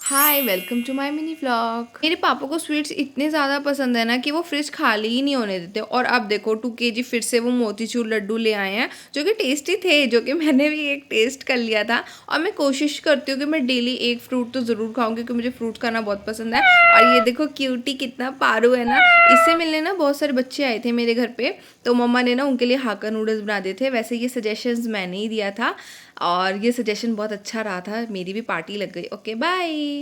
Hi welcome to my mini vlog. मेरे पापा को स्वीट्स इतने ज़्यादा पसंद है ना कि वो फ्रिज खाली ही नहीं होने देते। और अब देखो 2 kg फिर से वो मोतीचूर लड्डू ले आए हैं जो कि टेस्टी थे, जो कि मैंने भी एक टेस्ट कर लिया था। और मैं कोशिश करती हूँ कि मैं डेली एक फ्रूट तो ज़रूर खाऊँ क्योंकि मुझे फ्रूट खाना बहुत पसंद है। और ये देखो क्यूटी कितना पारू है ना। इससे मिलने ना बहुत सारे बच्चे आए थे मेरे घर पे, तो मम्मा ने ना उनके लिए हाक्का नूडल्स बना दिए थे। वैसे ये सजेशंस मैंने ही दिया था और ये सजेशन बहुत अच्छा रहा था, मेरी भी पार्टी लग गई। Okay bye.